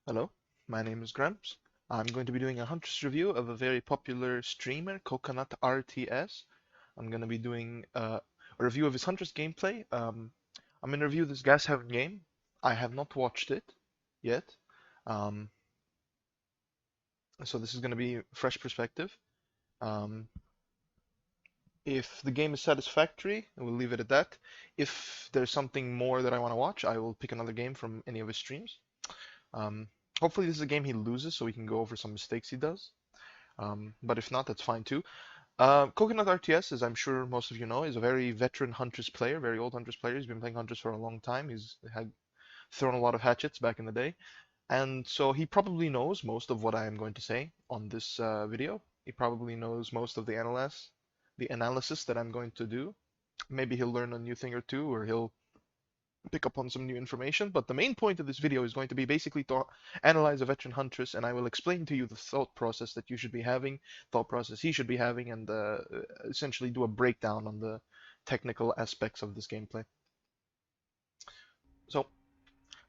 Hello, my name is Gramps. I'm going to be doing a Huntress review of a very popular streamer, CoconutRTS. I'm going to be doing a review of his Huntress gameplay. I'm going to review this Gas Heaven game. I have not watched it yet, um, so this is going to be fresh perspective. Um, if the game is satisfactory, we'll leave it at that. If there's something more that I want to watch, I will pick another game from any of his streams. Um, Hopefully this is a game he loses so we can go over some mistakes he does. But if not, that's fine too. CoconutRTS, as I'm sure most of you know, is a very veteran Huntress player, very old Huntress player. He's been playing Huntress for a long time. He's had thrown a lot of hatchets back in the day. And so he probably knows most of what I am going to say on this video. He probably knows most of the analysis that I'm going to do. Maybe he'll learn a new thing or two, or he'll pick up on some new information, but the main point of this video is going to be basically to analyze a veteran huntress, and I will explain to you the thought process that you should be having, thought process he should be having, and essentially do a breakdown on the technical aspects of this gameplay. So,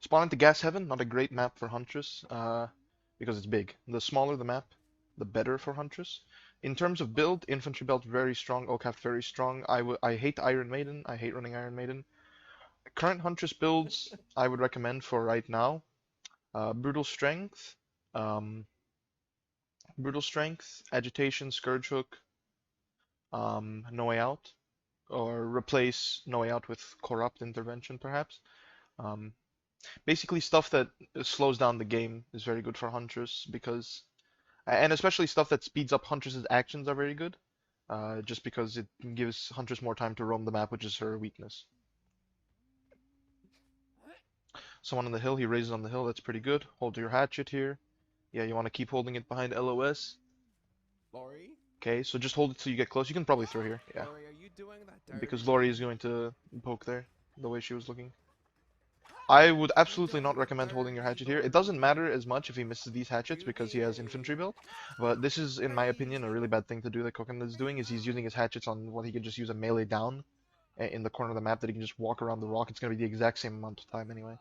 spawn into Gas Heaven, not a great map for huntress, because it's big. The smaller the map, the better for huntress. In terms of build, infantry belt very strong, Okaft very strong. I hate Iron Maiden, I hate running Iron Maiden. Current Huntress builds I would recommend for right now. Brutal Strength, um, Agitation, Scourge Hook, No Way Out, or replace No Way Out with Corrupt Intervention perhaps. Um, Basically stuff that slows down the game is very good for Huntress because, and especially stuff that speeds up Huntress's actions are very good, just because it gives Huntress more time to roam the map, which is her weakness. Someone on the hill, he raises on the hill, that's pretty good. Hold your hatchet here. Yeah, you want to keep holding it behind LOS. Lori? Okay, so just hold it till you get close. You can probably throw here, yeah. Lori, are you doing that dirty? Because Lori is going to poke there, the way she was looking. I would absolutely not recommend holding your hatchet here. It doesn't matter as much if he misses these hatchets because he has infantry built, but this is, in my opinion, a really bad thing to do that Coconut is doing, is he's using his hatchets on what he can just use a melee down in the corner of the map that he can just walk around the rock. It's going to be the exact same amount of time anyway.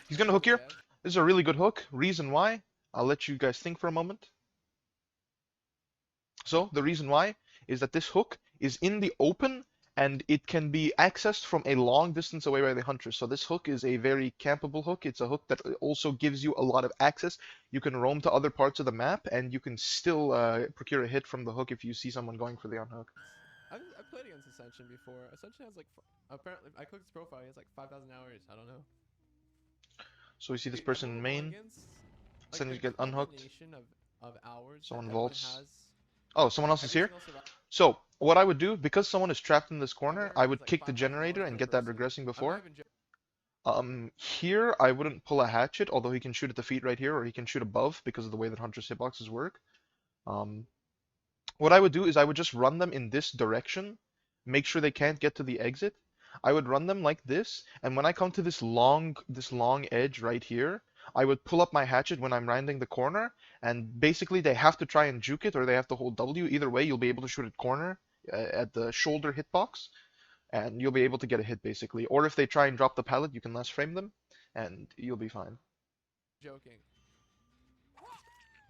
He's going to hook here. This is a really good hook. Reason why? I'll let you guys think for a moment. So the reason why is that this hook is in the open and it can be accessed from a long distance away by the huntress. So this hook is a very campable hook. It's a hook that also gives you a lot of access. You can roam to other parts of the map and you can still procure a hit from the hook if you see someone going for the unhook. I've played against Ascension before. Ascension has like, apparently, I clicked his profile, he has like 5,000 hours. I don't know. So we see this person in main. Suddenly you get unhooked. Of hours Someone vaults. has. Oh, someone else is here? So, what I would do, because someone is trapped in this corner, I would kick the generator and get that regressing before. Here, I wouldn't pull a hatchet, although he can shoot at the feet right here, or he can shoot above because of the way that Huntress hitboxes work. What I would do is I would just run them in this direction, make sure they can't get to the exit. I would run them like this, and when I come to this long edge right here, I would pull up my hatchet when I'm rounding the corner, and basically they have to try and juke it or they have to hold W. Either way, you'll be able to shoot at corner at the shoulder hitbox, and you'll be able to get a hit basically. Or if they try and drop the pallet, you can last frame them, and you'll be fine. Joking.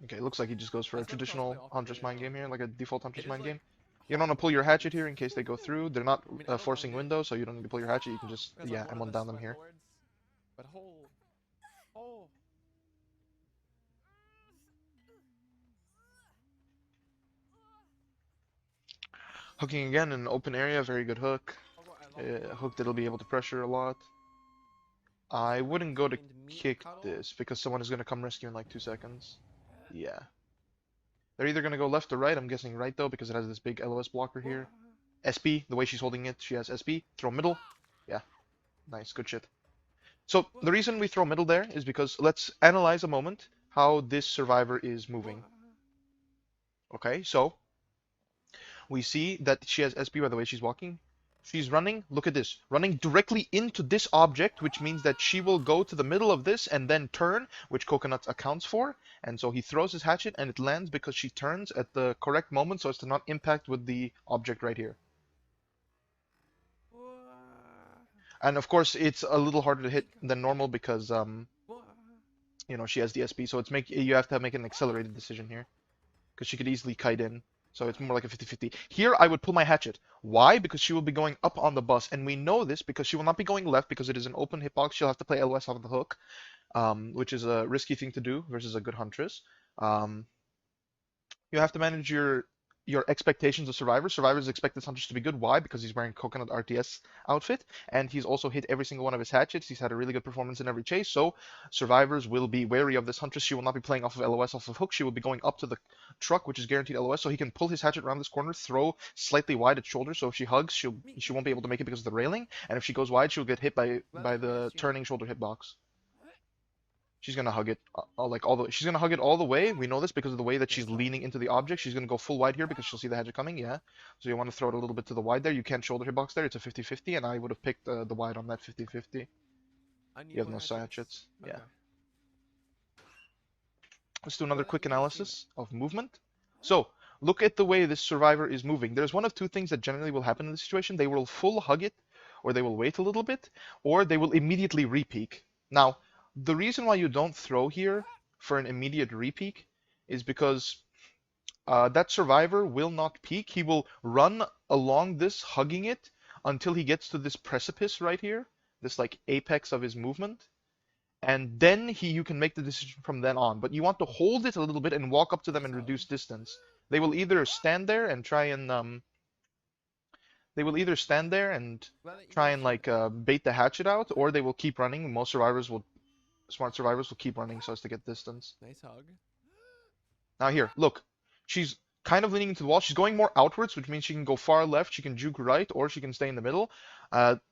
Okay, looks like he just goes for a traditional Huntress mind game here, like a default Huntress mind game. You don't want to pull your hatchet here in case they go through. They're not forcing window, so you don't need to pull your hatchet. You can just, yeah, M1 down them here. But oh. Hooking again in an open area, very good hook. Hook that'll be able to pressure a lot. I wouldn't go to kick this because someone is going to come rescue in like 2 seconds. Yeah. They're either going to go left or right. I'm guessing right though because it has this big LOS blocker here. SP, the way she's holding it, she has SP. Throw middle. Yeah. Nice, good shit. So the reason we throw middle there is because let's analyze a moment how this survivor is moving. Okay, so we see that she has SP by the way she's walking. She's running, look at this, running directly into this object, which means that she will go to the middle of this and then turn, which Coconut accounts for. And so he throws his hatchet and it lands because she turns at the correct moment so as to not impact with the object right here. And of course, it's a little harder to hit Eco. than normal because Whoa. she has the SP, so you have to make an accelerated decision here because she could easily kite in. So it's more like a 50-50. Here, I would pull my hatchet. Why? Because she will be going up on the bus, and we know this because she will not be going left because it is an open hitbox. She'll have to play LOS off the hook, which is a risky thing to do versus a good Huntress. Um, you have to manage your expectations of survivors. Survivors expect this hunter to be good. Why? Because he's wearing CoconutRTS outfit, and he's also hit every single one of his hatchets. He's had a really good performance in every chase, so survivors will be wary of this huntress. She will not be playing off of LOS, off of hook. She will be going up to the truck, which is guaranteed LOS, so he can pull his hatchet around this corner, throw slightly wide at shoulder. So if she hugs, Me. she won't be able to make it because of the railing, and if she goes wide, she'll get hit by Let me the ask you. turning shoulder hitbox. She's gonna hug it like all the. She's gonna hug it all the way. We know this because of the way that she's Nice hug. leaning into the object. She's gonna go full wide here because she'll see the hatchet coming. Yeah. So you want to throw it a little bit to the wide there. You can't shoulder hitbox there. It's a 50-50, and I would have picked the wide on that 50-50. I need You have more no hatchets. hatchets. Yeah. Okay. Let's do another quick Let me see analysis of movement. So look at the way this survivor is moving. There's one of two things that generally will happen in this situation. They will full hug it, or they will wait a little bit, or they will immediately repeak. Now, the reason why you don't throw here for an immediate repeak is because that survivor will not peek. He will run along this, hugging it, until he gets to this precipice right here, this like apex of his movement, and then you can make the decision from then on. But you want to hold it a little bit and walk up to them nice and hug. reduce distance. They will either stand there and try and they will either stand there and Glad that you try and mentioned like bait the hatchet out, or they will keep running. Smart survivors will keep running so as to get distance. nice hug. Now here, look. She's kind of leaning into the wall. She's going more outwards, which means she can go far left, she can juke right, or she can stay in the middle.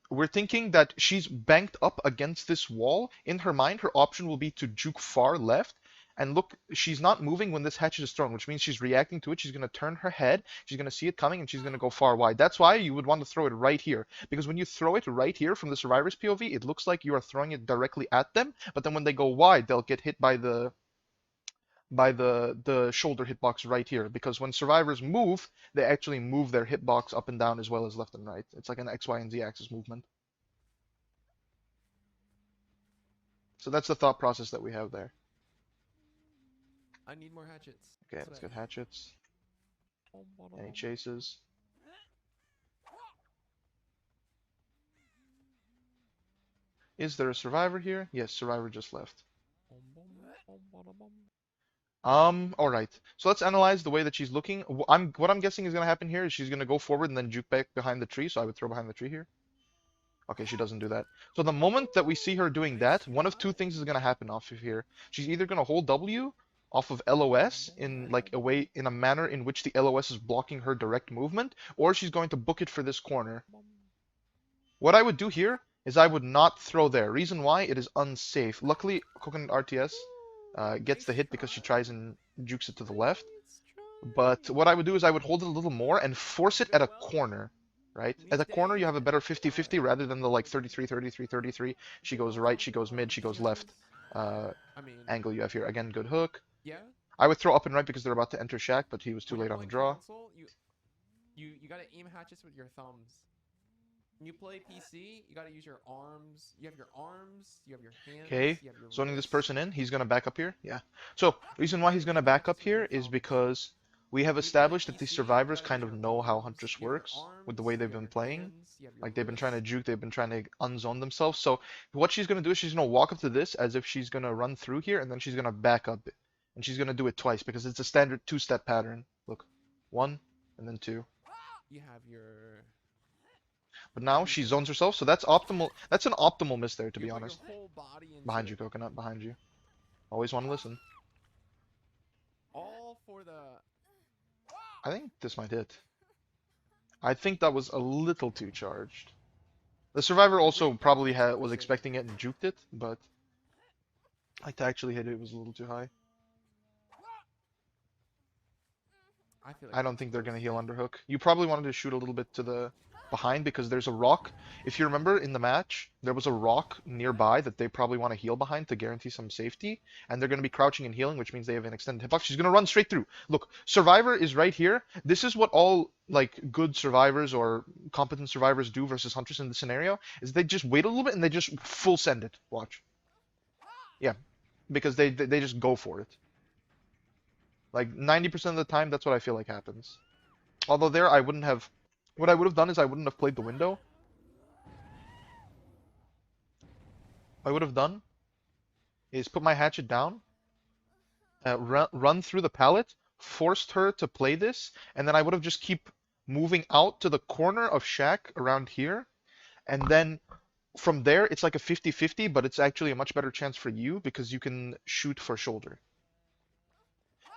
We're thinking that she's banked up against this wall. In her mind, her option will be to juke far left. And look, she's not moving when this hatchet is thrown, which means she's reacting to it. She's going to turn her head, she's going to see it coming, and she's going to go far wide. That's why you would want to throw it right here. Because when you throw it right here from the survivor's POV, it looks like you are throwing it directly at them. But then when they go wide, they'll get hit by the shoulder hitbox right here, because when survivors move, they actually move their hitbox up and down as well as left and right. It's like an X, Y, and Z axis movement. So that's the thought process that we have there. I need more hatchets. Okay, That's let's what get hatchets. Any I. chases? Is there a survivor here? Yes, survivor just left. Alright. So let's analyze the way that she's looking. What I'm guessing is gonna happen here is she's gonna go forward and then juke back behind the tree, so I would throw behind the tree here. Okay, she doesn't do that. So the moment that we see her doing that, one of two things is gonna happen off of here. She's either gonna hold W off of LOS in like a way, in a manner in which the LOS is blocking her direct movement, or she's going to book it for this corner. What I would do here is I would not throw there. Reason why? It is unsafe. Luckily, CoconutRTS gets the Nice hit because she try. tries and jukes it to the left. Nice But try. what I would do is I would hold it a little more and force it Go at a well. corner, right? At These a corner, you days. have a better Alright. 50-50 rather than the like 33, 33, 33. She Get goes well right, done. she goes mid, she These goes days. left. Uh, I mean, Angle you have here. Again, good hook. yeah. I would throw up and right because they're about to enter shack, but he was too When you're late on the playing draw. console, you gotta aim hatchets with your thumbs. When you play PC, you gotta use your arms. You have your arms, you have your hands, Okay, you have your zoning this wrists. person in. He's gonna back up here. Yeah. So, reason why he's You gonna aim back up hatchets with your here is thumbs. because we have When you play established that these PC, you survivors gotta kind use of your know how arms. Huntress You have your works with the way arms, they've you have been your playing. hands, you have your Like they've been trying to wrists. juke, they've been trying to unzone themselves. So what she's gonna do is she's gonna walk up to this as if she's gonna run through here, and then she's gonna back up, and she's gonna do it twice because it's a standard two-step pattern. Look, one and then two. You have your. But I now mean, she zones herself, so that's optimal. That's an optimal miss there, to you be put your honest. whole body into Behind you, it. Coconut, behind you. Always want to listen. All for the. I think this might hit. I think that was a little too charged. The survivor A also great probably defensive was decision. expecting it and juked it, but like to actually hit it was a little too high. I feel like I that don't was think they're close. gonna heal underhook. You probably wanted to shoot a little bit to the behind because there's a rock. If you remember in the match, there was a rock nearby that they probably want to heal behind to guarantee some safety, and they're going to be crouching and healing, which means they have an extended hitbox. She's going to run straight through. Look, Survivor is right here. This is what all like good survivors or competent survivors do versus Huntress in this scenario, is they just wait a little bit and they just full send it. Watch. Yeah, because they just go for it. Like 90% of the time, that's what I feel like happens. Although there, I wouldn't have. What I would have done is I wouldn't have played the window. What I would have done is put my hatchet down, run through the pallet, forced her to play this, and then I would have just keep moving out to the corner of shack around here, and then from there it's like a 50-50, but it's actually a much better chance for you because you can shoot for shoulder.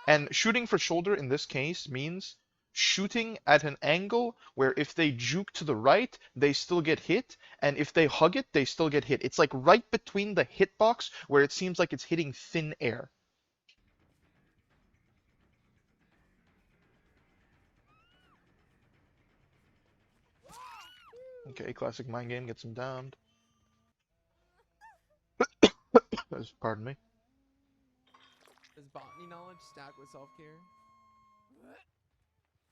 And shooting for shoulder in this case means shooting at an angle where if they juke to the right, they still get hit, and if they hug it, they still get hit. It's like right between the hitbox where it seems like it's hitting thin air. Okay, classic mind game gets him downed. Pardon me. Does botany knowledge stack with self-care?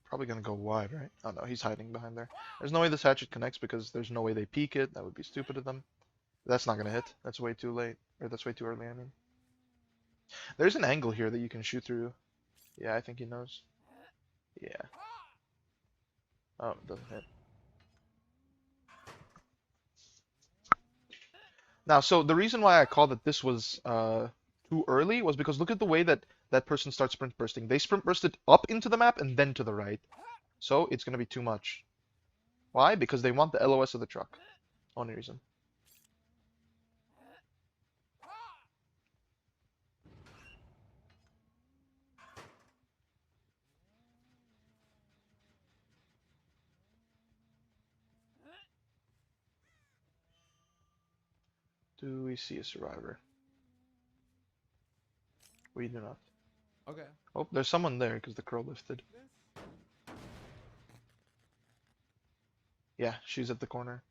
Probably gonna go wide, right? Oh no, he's hiding behind there. There's no way this hatchet connects because there's no way they peek it. That would be stupid of them. That's not gonna hit. That's way too late. Or that's way too early, I mean. There's an angle here that you can shoot through. Yeah, I think he knows. Yeah. Oh, it doesn't hit. Now, so the reason why I called that this was too early was because look at the way that that person starts sprint bursting. They sprint bursted up into the map and then to the right. So it's going to be too much. Why? Because they want the LOS of the truck. Only reason. Do we see a survivor? We do not. Okay. Oh, there's someone there because the crow lifted. Yeah, she's at the corner.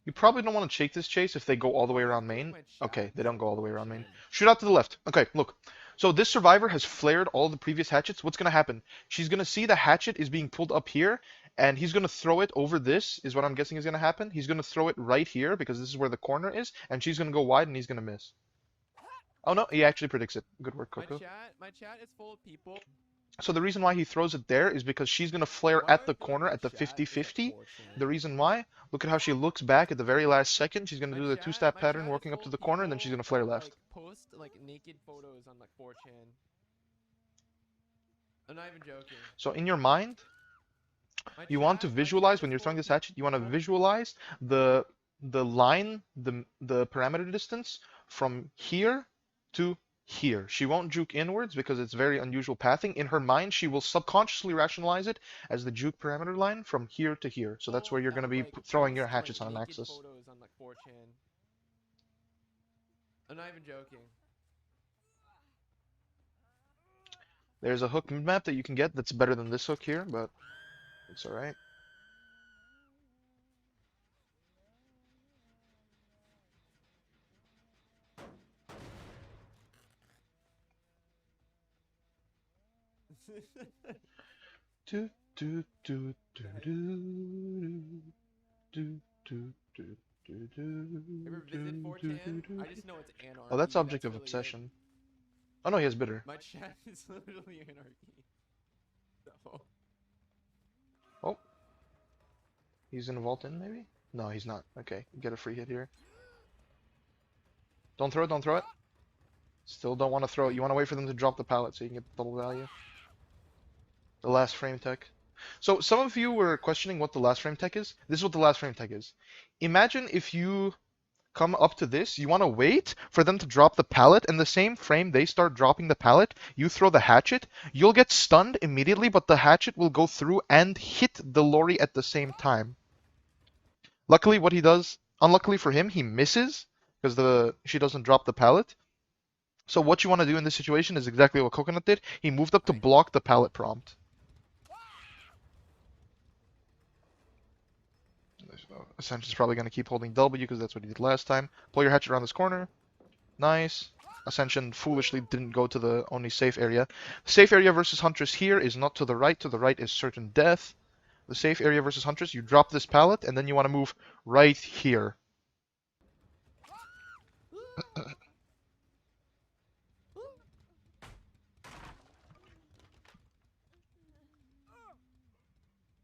You probably don't want to take this chase if they go all the way around main. Okay, they don't go all the way around main. Shoot out to the left. Okay, look. So this survivor has flared all the previous hatchets. What's going to happen? She's going to see the hatchet is being pulled up here, and he's going to throw it over this, is what I'm guessing is going to happen. He's going to throw it right here, because this is where the corner is, and she's going to go wide, and he's going to miss. Oh no, he actually predicts it. Good work, Coco. My chat is full of people. So the reason why he throws it there is because she's going to flare at the corner at the 50-50. The reason why, look at how she looks back at the very last second. She's going to do the two-step pattern walking up to the corner, and then she's going to flare left. Like, post like naked photos on like 4chan. I'm not even joking. So in your mind, you want to visualize when you're throwing this hatchet, you want to visualize the line, the parameter distance from here to here. She won't juke inwards because it's very unusual pathing. In her mind, she will subconsciously rationalize it as the juke parameter line from here to here. So that's where you're going to be throwing your hatchets on an axis. Photos on like 4chan. I'm not even joking. There's a hook map that you can get that's better than this hook here, but it's alright. Do do do do do do do do. Ever visit 4chan? I just know it's anarchy. Oh, that's object of really obsession. It. Oh no, he has bitter. My chat is literally anarchy. So. Oh. He's gonna vault in, maybe? No, he's not. Okay, get a free hit here. Don't throw it, don't throw it. Still don't want to throw it. You want to wait for them to drop the pallet so you can get the double value. The last frame tech. So some of you were questioning what the last frame tech is. This is what the last frame tech is. Imagine if you come up to this, you want to wait for them to drop the pallet, and the same frame they start dropping the pallet, you throw the hatchet, you'll get stunned immediately, but the hatchet will go through and hit the lorry at the same time. Luckily, what he does, unluckily for him, he misses, because she doesn't drop the pallet. So what you want to do in this situation is exactly what Coconut did. He moved up to Right. block the pallet prompt. Ascension's probably going to keep holding W because that's what he did last time. Pull your hatchet around this corner. Nice. Ascension foolishly didn't go to the only safe area. The safe area versus Huntress here is not to the right. To the right is certain death. The safe area versus Huntress, you drop this pallet, and then you want to move right here.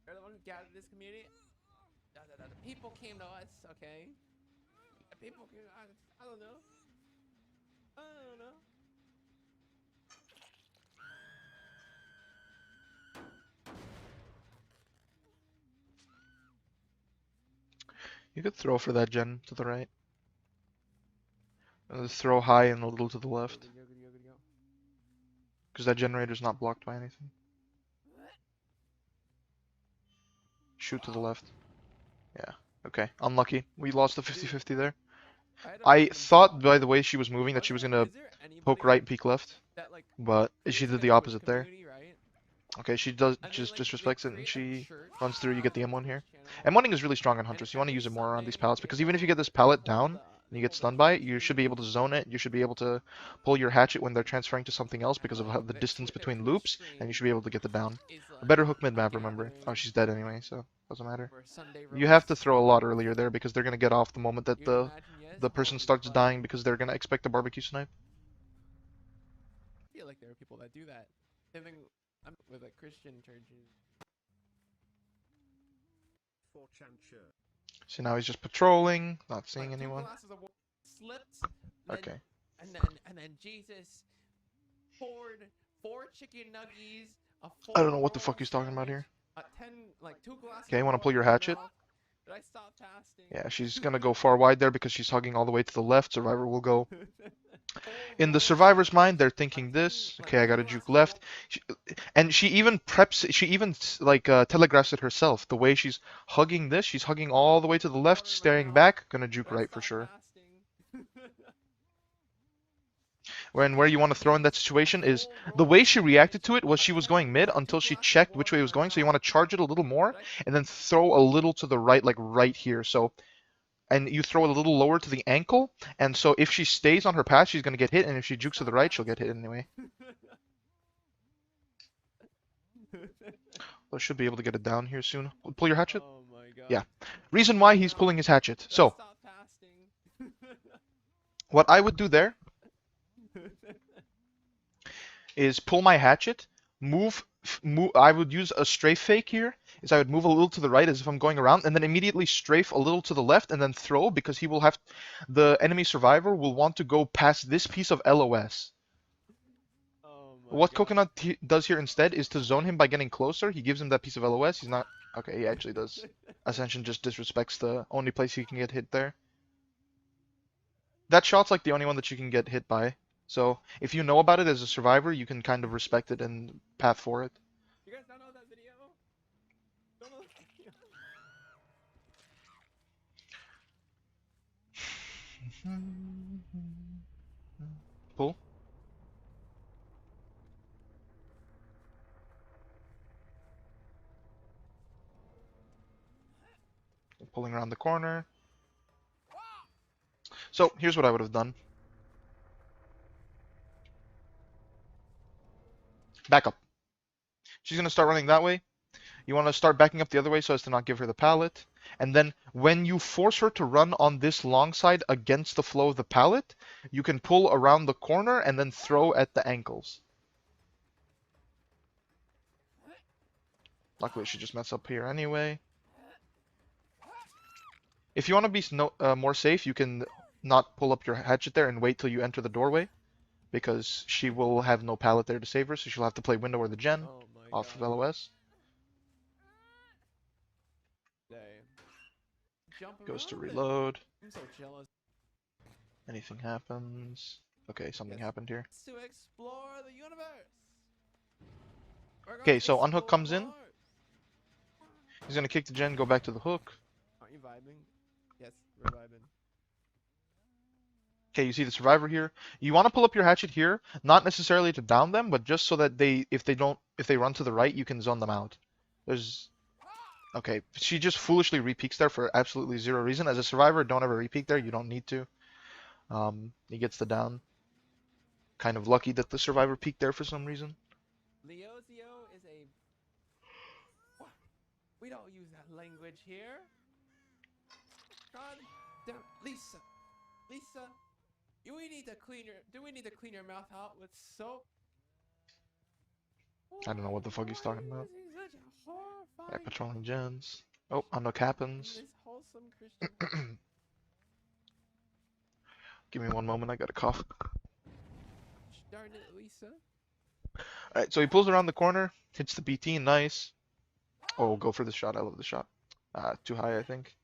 They're the one who gathered this community. The people came to us, okay? The people came to us. I don't know. I don't know. You could throw for that gen to the right. Throw high and a little to the left. Good go. Because that generator's not blocked by anything. Shoot to the left. Yeah. Okay. Unlucky. We lost the 50-50 there. I thought by the way she was moving that she was gonna poke right, peek left, that, like, but she did the opposite there. right? Okay, she does And just they, like, disrespects it and create, she like, church runs through. You get the on M1 here. this channel, M1ing is really strong on and Huntress. You want to use it more around Sunday these pallets they because even if you get this they pallet hold down the and you get hold the stunned by it, you feast should be able to zone it. You should be able to pull your hatchet when they're transferring to something else because of how the distance their between Twitch loops, and you stream should be able to get the down. is A like better hook mid a map, remember. Oh, gathering she's dead anyway, so doesn't matter. for Sunday You have to roast. throw a lot earlier there because they're gonna get off the moment that You can imagine, yes, the how person it'd be starts fun. dying because they're gonna expect a barbecue snipe. I feel like there are people that do that. Same thing with like Christian churches. So now he's just patrolling, not seeing Like, 2 anyone. glasses of water slipped, Okay. and then Jesus poured 4 chicken nuggies, a I 4 don't know what the fuck roll he's talking about here. sandwich, 2 glasses Okay, of wanna pull water your in my hatchet? mouth. Did I stop fasting? Yeah, she's gonna go far wide there because she's hugging all the way to the left. Survivor will go. In the survivor's mind, they're thinking this. Okay, I gotta juke left. And she even preps, she even like telegraphs it herself. The way she's hugging this, she's hugging all the way to the left, staring back. Gonna juke right for sure. Where you want to throw in that situation is the way she reacted to it was she was going mid until she checked which way it was going. So you want to charge it a little more and then throw a little to the right, like right here. So, and you throw it a little lower to the ankle. And so if she stays on her path, she's gonna get hit. And if she jukes to the right, she'll get hit anyway. I should be able to get it down here soon. Pull your hatchet. Oh my god. Yeah. Reason why he's pulling his hatchet. So, what I would do there is pull my hatchet, move. I would use a strafe fake here. Is I would move a little to the right as if I'm going around, and then immediately strafe a little to the left, and then throw because he will have. The enemy survivor will want to go past this piece of LOS. What Coconut does here instead is to zone him by getting closer. He gives him that piece of LOS. He's not. Okay, he actually does. Ascension just disrespects the only place he can get hit there. That shot's like the only one that you can get hit by. So if you know about it as a survivor, you can kind of respect it and path for it. You guys don't know that video? Don't know that video? Pull. Pulling around the corner. So here's what I would have done. Back up. She's gonna start running that way. You want to start backing up the other way so as to not give her the pallet. And then when you force her to run on this long side against the flow of the pallet, you can pull around the corner and then throw at the ankles. Luckily, she just messed up here anyway. If you want to be more safe, you can not pull up your hatchet there and wait till you enter the doorway. Because she will have no pallet there to save her, so she'll have to play window or the gen off of LOS. Goes to reload. I'm so jealous. Anything happens. Okay, something happened here. To explore the universe. Okay, so unhook comes in. He's gonna kick the gen, go back to the hook. Aren't you vibing? Yes, we're vibing. Okay, you see the survivor here. You want to pull up your hatchet here, not necessarily to down them, but just so that if they run to the right, you can zone them out. There's Okay, she just foolishly repeaks there for absolutely zero reason. As a survivor, don't ever repeak there. You don't need to. He gets the down. Kind of lucky that the survivor peeked there for some reason. Leozio is a. What? We don't use that language here. God damn, Lisa, Lisa, do we need to clean your mouth out with soap? I don't know what the fuck he's Why talking about. is he such a Yeah, horrifying, patrolling gens. Oh, unlock happens. this wholesome Christian? Give me one moment, I got a cough. Darn it, Lisa. Alright, so he pulls around the corner, hits the BT, nice. Oh, go for the shot, I love the shot. Too high, I think.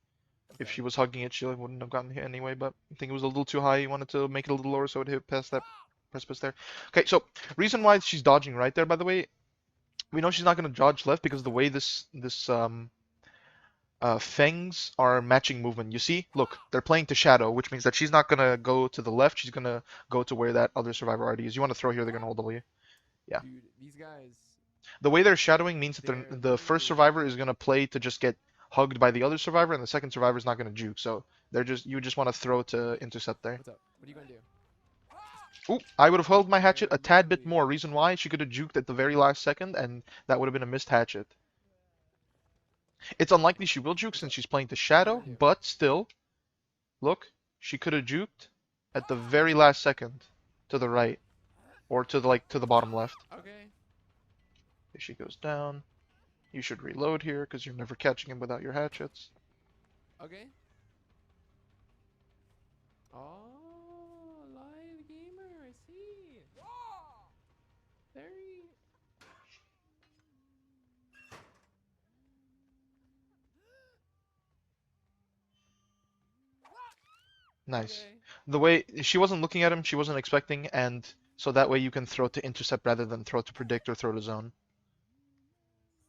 If she was hugging it, she wouldn't have gotten hit anyway, but I think it was a little too high. He wanted to make it a little lower so it hit past that precipice there. Okay, so reason why she's dodging right there, by the way, we know she's not going to dodge left because the way this fangs are matching movement. You see? Look, they're playing to shadow, which means that she's not going to go to the left. She's going to go to where that other survivor already is. You want to throw here, they're going to hold W. Yeah. Dude, these guys, The way they're shadowing means that they're the first survivor is going to play to just get hugged by the other survivor, and the second survivor is not going to juke. So you just want to throw to intercept there. What's up? What are you gonna do? Ooh, I would have held my hatchet a tad bit Barely. more. Reason why? She could have juked at the very last second, and that would have been a missed hatchet. It's unlikely she will juke What's since up? she's playing to What are you shadow, gonna do? but still, look, she could have juked at the very last second to the right, or to the bottom left. Okay. If she goes down, you should reload here because you're never catching him without your hatchets. Okay. Oh, live gamer, I see. Very. Nice. Okay. The way she wasn't looking at him, she wasn't expecting, and so that way you can throw to intercept rather than throw to predict or throw to zone.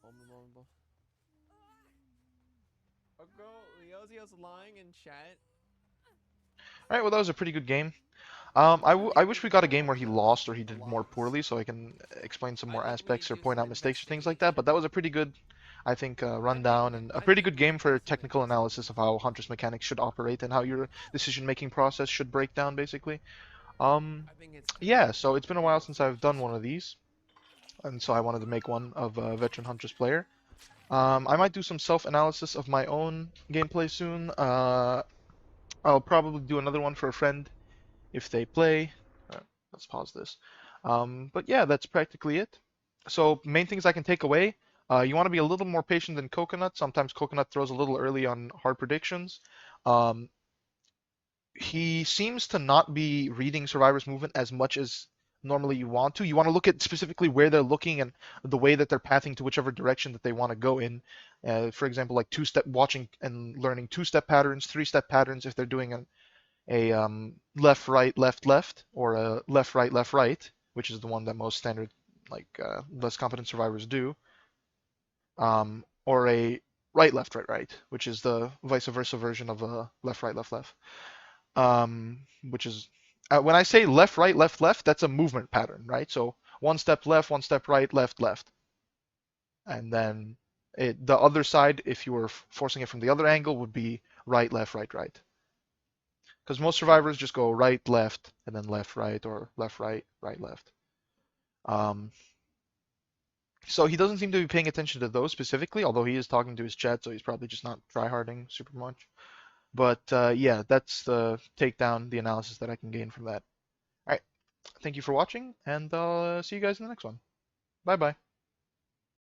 Vulnerable. Oh, girl, Leozio's lying in chat. Alright, well that was a pretty good game. I wish we got a game where he lost or he did more poorly so I can explain some more I think we aspects need or to do point some out mistakes or things like that, but that was a pretty good, I think, I think rundown and a I pretty think good we game need to for do some technical investigation. analysis of how Huntress mechanics should operate and how your decision-making process should break down, basically. Um, I think it's yeah, time so it's been a for while since I've done investigation. one of these, and so I wanted to make one of a veteran Huntress player. I might do some self-analysis of my own gameplay soon. I'll probably do another one for a friend if they play. Uh, let's pause this. But yeah, that's practically it. So main things I can take away. You want to be a little more patient than Coconut. Sometimes Coconut throws a little early on hard predictions. Um, he seems to not be reading Survivor's movement as much as normally you want to. You want to look at specifically where they're looking and the way that they're pathing to whichever direction that they want to go in. For example, like two-step watching and learning two-step patterns, three-step patterns if they're doing a left right left left or a left right, which is the one that most standard like less competent survivors do, or a right right, which is the vice versa version of a left left, which is when I say left left, that's a movement pattern, right? So one step left, one step right, left, and then the other side, if you were forcing it from the other angle, would be right right. Because most survivors just go right, left, and then left, right, or left, right, left. Um, so he doesn't seem to be paying attention to those specifically, although he is talking to his chat, so he's probably just not tryharding super much. But yeah, that's the takedown, the analysis that I can gain from that. All right, thank you for watching, and I'll see you guys in the next one. Bye bye.